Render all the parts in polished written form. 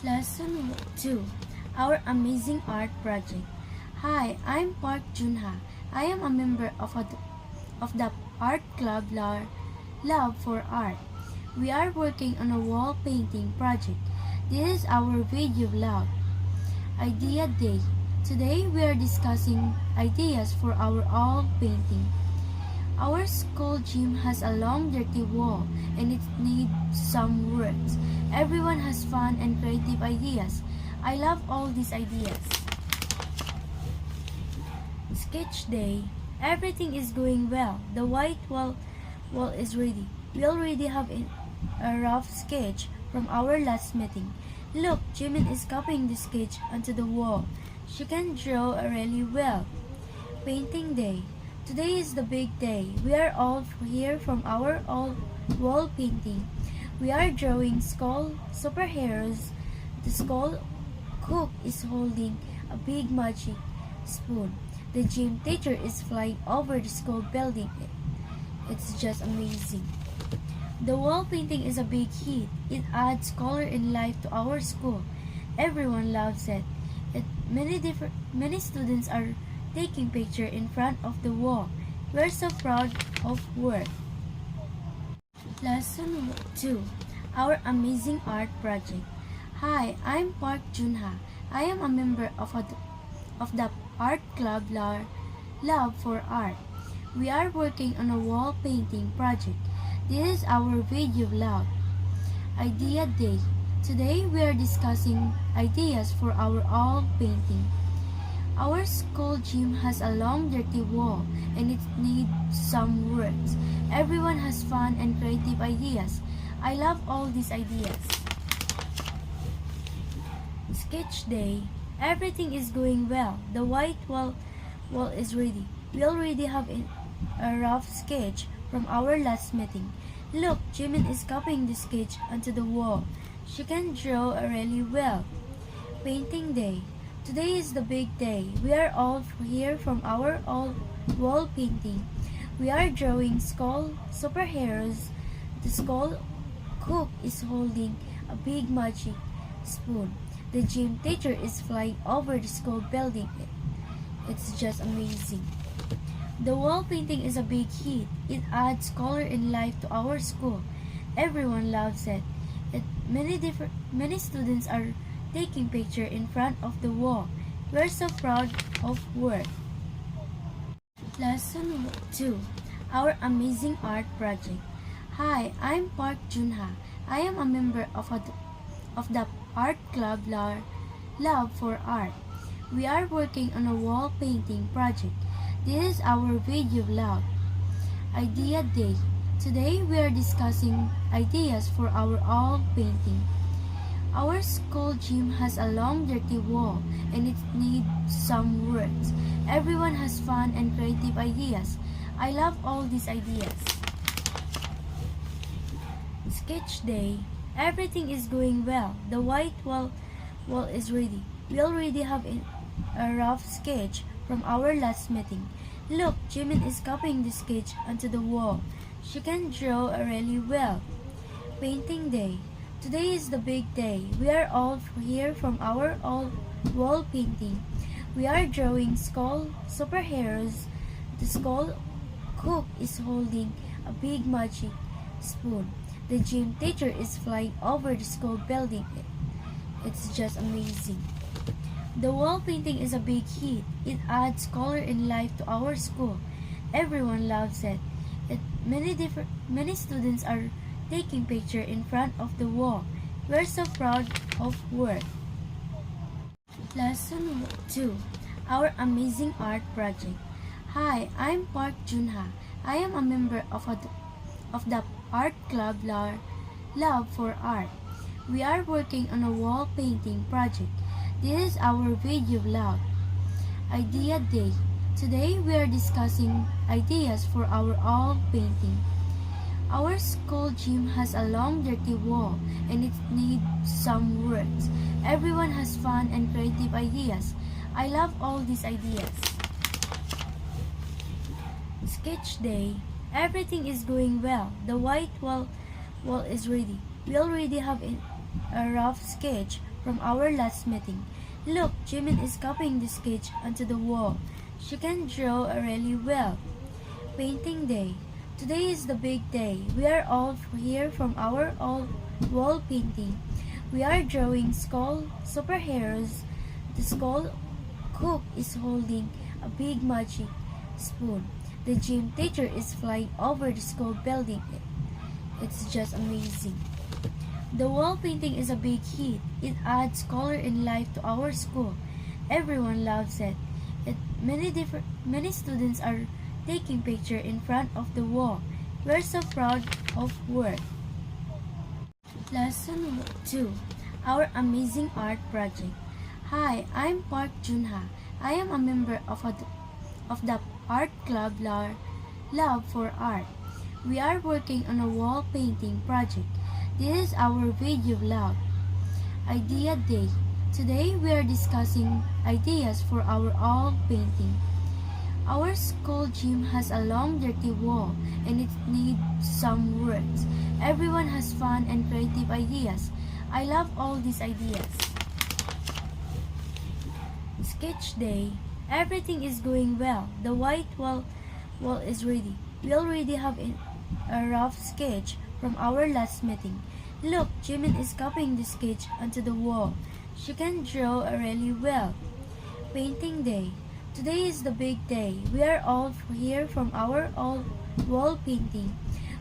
Lesson 2. Our Amazing Art Project. Hi, I'm Park Junha. I am a member of the Art Club Love for Art. We are working on a wall painting project. This is our video vlog. Idea Day. Today we are discussing ideas for our wall painting. Our school gym has a long dirty wall and it needs some works. Everyone has fun and creative ideas. I love all these ideas. Sketch Day. Everything is going well. The white wall is ready. We already have a rough sketch from our last meeting. Look, Jimin is copying the sketch onto the wall. She can draw really well. Painting Day. Today is the big day. We are all here from our wall painting. We are drawing skull superheroes. The skull cook is holding a big magic spoon. The gym teacher is flying over the school building. It's just amazing. The wall painting is a big hit. It adds color and life to our school. Everyone loves it. Many students are taking picture in front of the wall. We're so proud of work. Lesson 2. Our Amazing Art Project. Hi, I'm Park Junha. I am a member of the Art Club Love for Art. We are working on a wall painting project. This is our video vlog. Idea Day. Today we are discussing ideas for our wall painting. Our school gym has a long dirty wall and it needs some works. Everyone has fun and creative ideas. I love all these ideas. Sketch Day. Everything is going well. The white wall is ready. We already have a rough sketch from our last meeting. Look, Jimin is copying the sketch onto the wall. She can draw really well. Painting Day. Today is the big day. We are all here from our wall painting. We are drawing skull superheroes. The skull cook is holding a big magic spoon. The gym teacher is flying over the school building. It's just amazing. The wall painting is a big hit. It adds color and life to our school. Everyone loves it. Many students are taking picture in front of the wall. We're so proud of work. Lesson 2. Our Amazing Art Project. Hi, I'm Park Junha. I am a member of the Art Club Love for Art. We are working on a wall painting project. This is our video vlog. Idea Day. Today we are discussing ideas for our wall painting. Our school gym has a long dirty wall and it needs some works. Everyone has fun and creative ideas. I love all these ideas. Sketch Day. Everything is going well. The white wall is ready. We already have a rough sketch from our last meeting. Look, Jimin is copying the sketch onto the wall. She can draw really well. Painting Day. Today is the big day. We are all here from our wall painting. We are drawing skull superheroes. The skull cook is holding a big magic spoon. The gym teacher is flying over the school building. It's just amazing. The wall painting is a big hit. It adds color and life to our school. Everyone loves it. Many students are taking picture in front of the wall. We're so proud of work. Lesson 2. Our Amazing Art Project. Hi, I'm Park Junha. I am a member of the Art Club Love for Art. We are working on a wall painting project. This is our video vlog. Idea Day. Today we are discussing ideas for our wall painting. Our school gym has a long dirty wall and it needs some works. Everyone has fun and creative ideas. I love all these ideas. Sketch Day. Everything is going well. The white wall is ready. We already have a rough sketch from our last meeting. Look, Jimin is copying the sketch onto the wall. She can draw really well. Painting day. Today is the big day. We are all here from our all wall painting. We are drawing skull superheroes. The skull cook is holding a big magic spoon. The gym teacher is flying over the school building. It's just amazing. The wall painting is a big hit. It adds color and life to our school. Everyone loves it. Many students are taking picture in front of the wall. We're so proud of work. Lesson 2. Our amazing art project. Hi, I'm Park Junha. I am a member of the art club Love for Art. We are working on a wall painting project. This is our video vlog. Idea Day. Today we are discussing ideas for our wall painting. Our school gym has a long dirty wall and it needs some works. Everyone has fun and creative ideas. I love all these ideas. Sketch Day. Everything is going well. The white wall is ready. We already have a rough sketch from our last meeting. Look, Jimin is copying the sketch onto the wall. She can draw really well. Painting day. Today is the big day. We are all here from our all wall painting.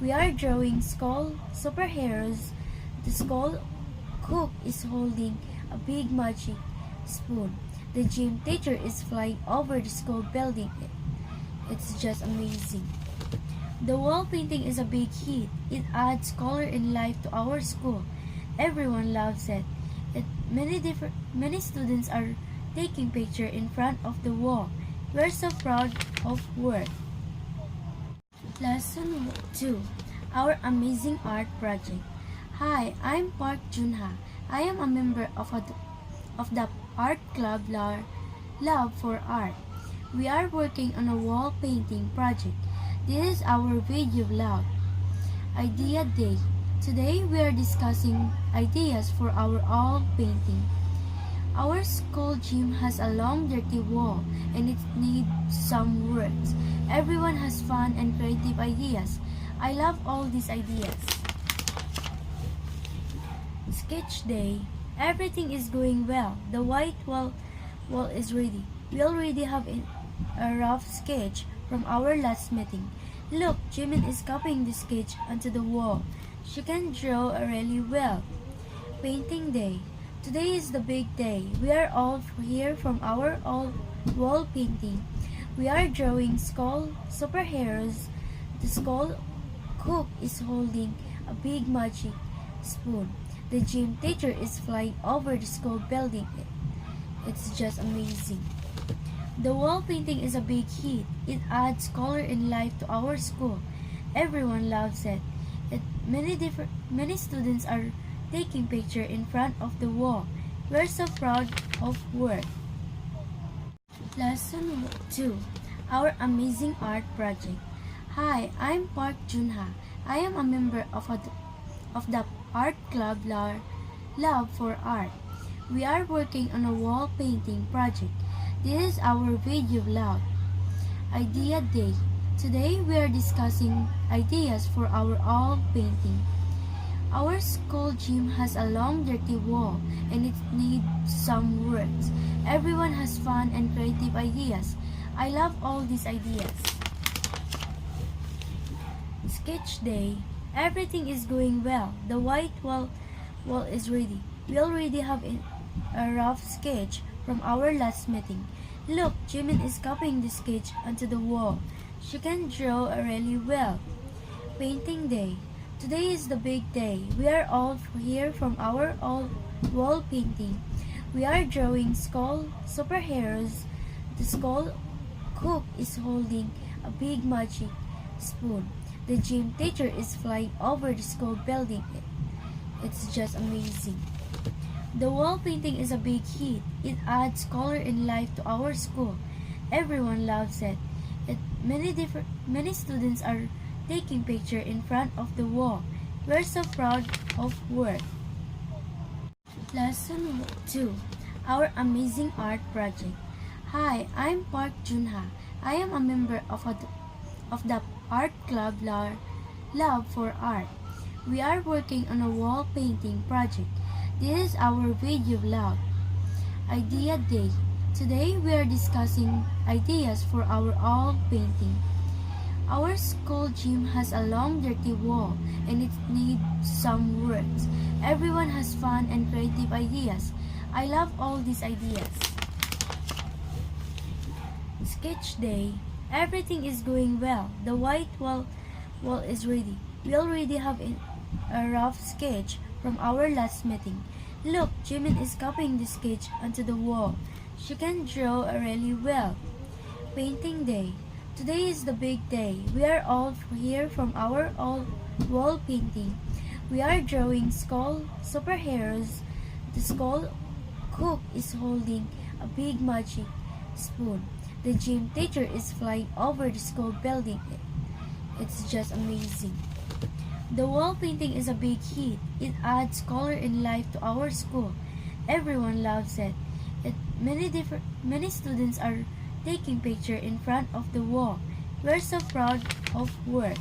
We are drawing skull superheroes. The skull cook is holding a big magic spoon. The gym teacher is flying over the school building. It's just amazing. The wall painting is a big hit. It adds color and life to our school. Everyone loves it. Many students are taking picture in front of the wall. We're so proud of work. Lesson 2. Our amazing art project. Hi, I'm Park Junha. I am a member of the art club Love for Art. We are working on a wall painting project. This is our video vlog. Idea Day. Today we are discussing ideas for our wall painting. Our school gym has a long dirty wall and it needs some works. Everyone has fun and creative ideas. I love all these ideas. Sketch Day. Everything is going well. The white wall is ready. We already have a rough sketch from our last meeting. Look, Jimin is copying the sketch onto the wall. She can draw really well. Painting day. Today is the big day. We are all here from our all wall painting. We are drawing skull superheroes. The skull cook is holding a big magic spoon. The gym teacher is flying over the school building. It's just amazing. The wall painting is a big hit. It adds color and life to our school. Everyone loves it. Many students are taking picture in front of the wall. We're so proud of work. Lesson 2. Our amazing art project. Hi, I'm Park Junha. I am a member of the art club Love for Art. We are working on a wall painting project. This is our video vlog. Idea Day. Today we are discussing ideas for our wall painting. Our school gym has a long dirty wall and it needs some works. Everyone has fun and creative ideas. I love all these ideas. Sketch Day. Everything is going well. The white wall is ready. We already have a rough sketch from our last meeting. Look, Jimin is copying the sketch onto the wall. She can draw really well. Painting day. Today is the big day. We are all here from our all wall painting. We are drawing skull superheroes. The skull cook is holding a big magic spoon. The gym teacher is flying over the school building. It's just amazing. The wall painting is a big hit. It adds color and life to our school. Everyone loves it. Many students are taking picture in front of the wall. We're so proud of work. Lesson 2. Our Amazing Art Project. Hi, I'm Park Junha. I am a member of the Art Club Love for Art. We are working on a wall painting project. This is our video vlog. Idea Day. Today we are discussing ideas for our wall painting. Our school gym has a long dirty wall and it needs some work. Everyone has fun and creative ideas. I love all these ideas. Sketch Day. Everything is going well. The white wall is ready. We already have a rough sketch from our last meeting. Look, Jimin is copying the sketch onto the wall. She can draw really well. Painting Day. Today is the big day. We are all here from our wall painting. We are drawing skull superheroes. The skull cook is holding a big magic spoon. The gym teacher is flying over the school building. It's just amazing. The wall painting is a big hit. It adds color and life to our school. Everyone loves it. Many students are taking picture in front of the wall. We're so proud of work.